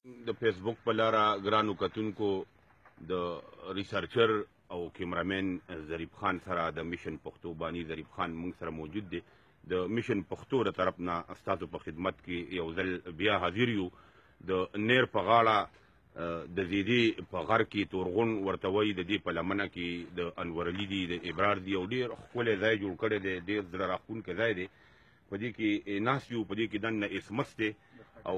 د فیسبوک په لاره ګرانو کتونکو د ریسرچر او کیمرامین ظریف خان سره د میشن پښتو بانی ظریف خان موږ سره موجود دی. د میشن پښتو د طرف نه ستاسو په خدمت کې یو ځل بیا حاضر یو. د نیر په غاړه د زیدي په غر کې تورغون ورته وایي، د دې په لمنه کې د انور علي دي، د ابرار دي، او ډېر ښکلی ځای جوړ کړی دی، ډېر زړه راښکونکی ځای دی. په دې کې ناست یو، په دې کې دننه اسمس دی او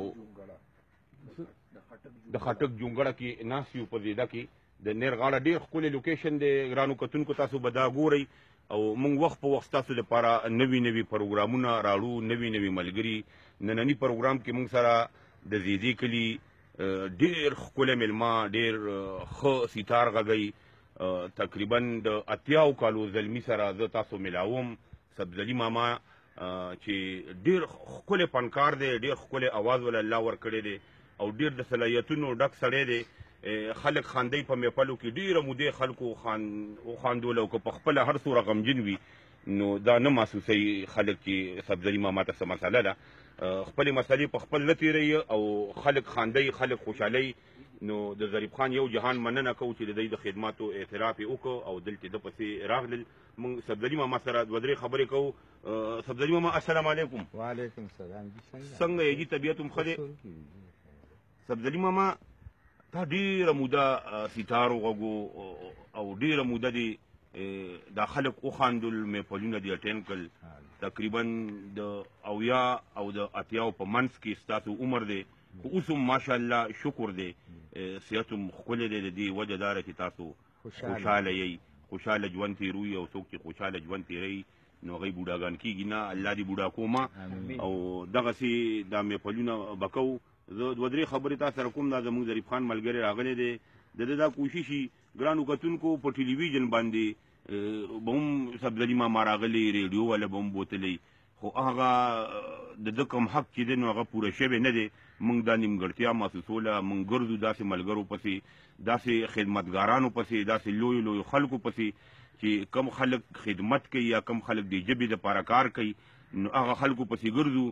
د خټک جونګړه کې ناست یو. په زیده کې د نیر غاړه ډېر ښکلی لوکیشن دی. ګرانو کتونکو تاسو به دا ګورئ او موږ وخت په وخت ستاسو لپاره نوي نوي پروګرامونه راړو، نوي نوي ملګري. ننني پروګرام کې موږ سره د زیدي کلي ډېر ښکلی میلمه، ډېر ښه سیتار غږی، تقریبا د 80 کالو زلمي سره زه تاسو ملاوم. سبزلي ماما چې ډېر ښکلی فنکار دی، ډېر ښکلی اواز ول الله ورکړی دی او ډېر د صلاحیتونو ډک سړی دی. خلک خاندي په محفلو کې، ډېره مودې خلکو وخاندول، او که په خپله هر څومره غمجن وي نو دا نه محسوسوي خلک چې سبزلي ماما ته څه مسله ده. خپلې مسلې په خپل نه تېروي او خلک خاندي، خلک خوشحالوي. نو د ظریف خان یو جهان مننه کوو چې د دوی د خدماتو اعتراف یې وکړو او دلته د پسې راغلل. موږ سبزلي ماما سره دوه درې خبرې کوو. سبزلي ماما السلام علیکم. وعلیکم السلام. څنګه یې جي طبیعت هم ښه دی؟ سبزلي ماما تا ډېره موده سیتارو غږو او ډېره موده دې دا خلک وخاندل، محفلونه دې اټینډ کړل. تقریبا د 70 او د 80 په منځ کې ستاسو عمر دی، خو اوس هم ماشاءالله شکر دی، صحت هم ښکلی دی. د دې وجه دا ده چې تاسو خوشحاله یئ، خوشحاله ژوند تېروي، او څوک چې خوشحاله ژوند تېروي نو هغوی بوډاګان کېږي نه. الله دې بوډا کومه. او دغسې دا محفلونه به کوو. زه دوه درې خبرې تا سره کوم. دا زموږ ظریف خان ملګری راغلی دی، د ده دا کوشش وي ګرانو کتونکو په ټلویزیون باندې به هم سبزلي ماما راغلی، ریډیو والا به هم بوتلی، خو هغه د ده کوم حق چې دی نو هغه پوره شوی نه دی. موږ دا نیمګړتیا محسوسوله. موږ ګرځو داسې ملګرو پسې، داسې خدمتګارانو پسې، داسې لویو لویو خلکو پسې چې کم خلک خدمت کوي یا کم خلک د ژبې دپاره کار کوي، نو هغه خلکو پسې ګرځو.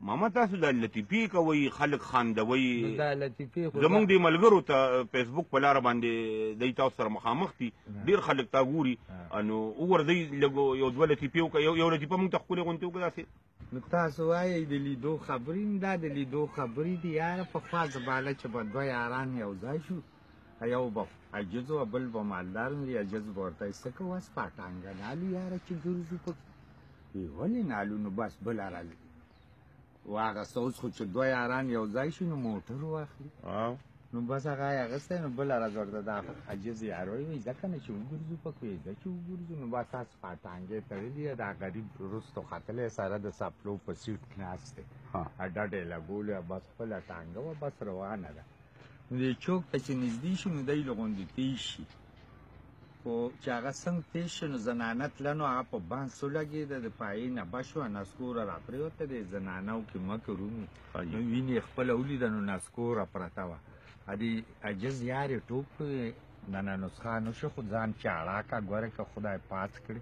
ماما تاسو دا لطیفې کوئ، خلک خاندوئ. زمونږ دې ملګرو ته فیسبوک په لاره باندې دی تاسو سره مخامخ دي، ډېر خلک تا ګوري، نو وورځئ لږ یو دوه لطیفې وکړه. یو لطیفه موږ ته ښکلې غوندې وکړه داسې. نو تاسو وایئ د لیدو خبرې، دا د لیدو خبرې دي یاره. پخوا زباله چې به دوه یاران یو ځای شو، یو به عجز و بل به مالدار وي. عجز به ورته وایي څه کوه سپاټانګه نالو یاره چې ګرځو پکې. ولې نالو؟ نو بس بله راځي واغسته. اوس خو چې دوه یاران یو ځای شي نو موټر واخلي، نو بس هغه یې اخیستی، نو بله ورځ ورته دا عجز یار وایي ځکه نه چې وګرځو پکې، ځه چې وګرځو. نو بس تاسو پاټانګې تړلي، دا غریب وروستو ختلی سره د څپلو په سیټ ناست دی، ډډې لګولې، بس خپله ټانګه وه، بس روانه ده. نو دې چوک ته چې نږدې شي نو دی له غوندې تېز شي، خو چې هغه څنګه تېز شي نو زنانه تله، نو هغه په بانس ولګېده، د پایې نه بشوه، نسکوره را پرېوته. د زنانو کې مکر ومي، نو وینې یې خپله ولیده، نو نسکوره پرته وه. دې عجز یار یې ټوپ کړې، نه نسخه نه شو، خو ځان چاړه کړه، ګوره که خدای پاس کړي.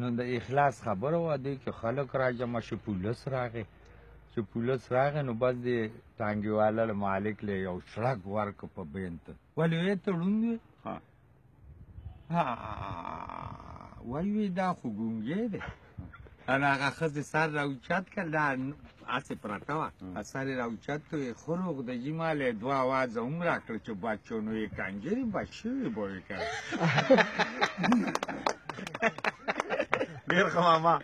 نو د اخلاص خبره وه. دې کې خلک را جمع شو، پولیس راغی. چې پولیس راغی نو بس د ټانګې والا مالک له یو شړک ورکړ په بین ته. ولې ویې ته ړوند وې؟ وایي دا خو ګونګی دی. هغه ښځې سر راوچت کړ، دا هسې پرته وه، سر یې راوچت کړ، خروغ د جمال یې دوه اوازه هم راکړه چې بچو نو یې کنجرې بچ شوي به یې کړ. ډېر ښه ماما،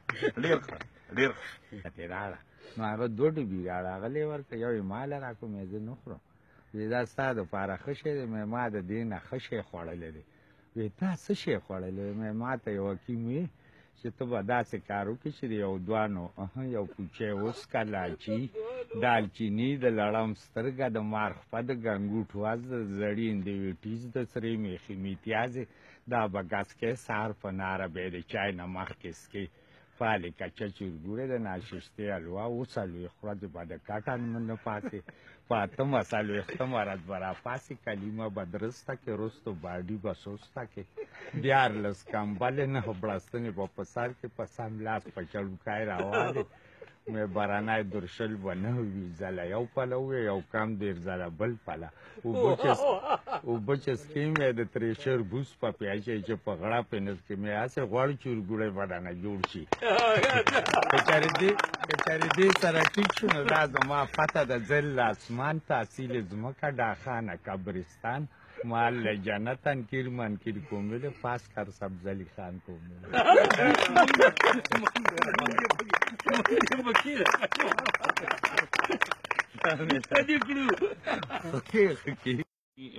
ډېر ښه، ډېر ښه. راړه نو هغه دوه ډوبي راغلی ورته، یو یې ماله راکړو، مې زه نه خورم. دا ستا دپاره ښه شی دی، مې ما د دې نه ښه شی خوړلی دی. وی تا څه شی خوړلی؟ مې ما ته یو حکیم وي چې ته به داسې کار وکړې چې د یو دوانو یو کوچی وڅکه، لاچي، دالچیني، د لړم سترګه، د مارخپه، د ګنګوټ واز، د زړي اندویټیز، د سرې میخي میتیازې، دا به ګس کې سهار په ناره بیا د چای نه مخکې څکې، فالې کچه چورګوړې، د ناششتې حلوا، 40 ورځې به د کټن نه پاسې، په 8 ورځ به راپاسې، کلیمه به درسته کې، رستو باډي به سسته کې، 14 کمبلې، 9 بړستنې به په سر کې، په سم لاس په چړوکای راوالې، مې بارانای درشل و 9 ځله یو پله ووې یو کم 10 ځله بل پله اوبه چې سکې مې د تریشر بوس په پیاچې چې په غړه پې نه سکې مې هسې غوړ چورګوړی به رانه جوړ شي که چېرې دې سره ټیک شو نو دا زما پته د ظل اسمان تحصیل ځمکه ډاخانه قبرستان مال جنتن کیر منکر کومل پاس کر سبزلی خان کومل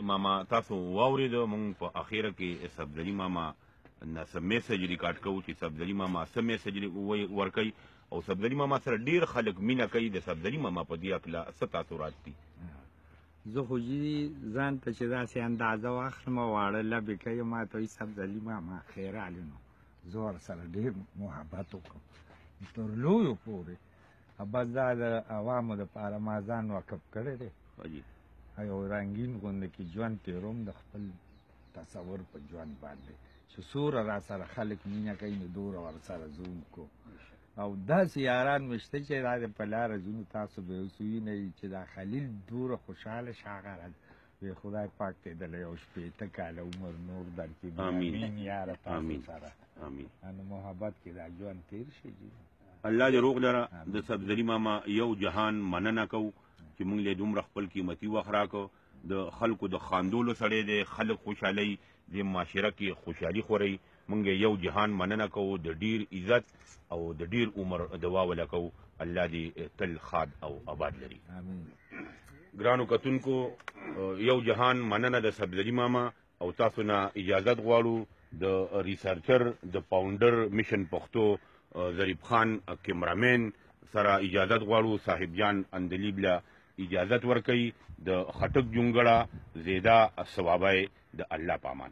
ماما تاسو واورېده مونږ په اخیره کې سبزلي ماما څه میسج ریکارډ کوو چې سبزلي ماما څه میسج ورکوي او سبزلي ماما سره ډېر خلک مینه کوي د سبزلي ماما په دې هکله څه تاثرات دي زه خو ځان ته چې داسې اندازه واخلم واړه لبې کوي ما ته وایي سبزلي ماما خیر علي نو زه ورسره ډېر محبت وکړم تر لویو پورې بس دا د عوامو دپاره ما ځان وقف کړی دی یو رنګین غونده کې ژوند تېروم د خپل تصور په ژوند باندې چې څومره را سره خلک مینه کوي نو دومره ورسره زوم کو او داسې یاران مې شته چې دا د په لاره ځونو تاسو به اوس وینئ چې دا خلیل دومره خوشحاله شه هغه وی خدای پاک ته دله یو 80 کاله عمر نور درکړي امین یاره تاسو سره نو محبت کې دا ژوند تېر شي الله دې روغ لره د سبزلي ماما یو جهان مننه کوو چې موږ له دومره خپل قیمتي وخت راکړو د خلکو د خاندولو سړی دی خلک خوشحالۍ د معاشره کې خوشحالي خورئ موږ یو جهان مننه کوو د ډیر عزت او د ډیر عمر دعا وله کوو الله دې تل خاد او آباد لري ګرانو کتونکو یو جهان مننه د سبزلي ماما او تاسو نه اجازت غواړو د ریسرچر د فاونډر میشن پښتو ظریف خان کیمرامین سره اجازت غواړو صاحب جان اندلیب له اجازت ورکوي د خټک جونګړه زیدا ثوابای د الله پامان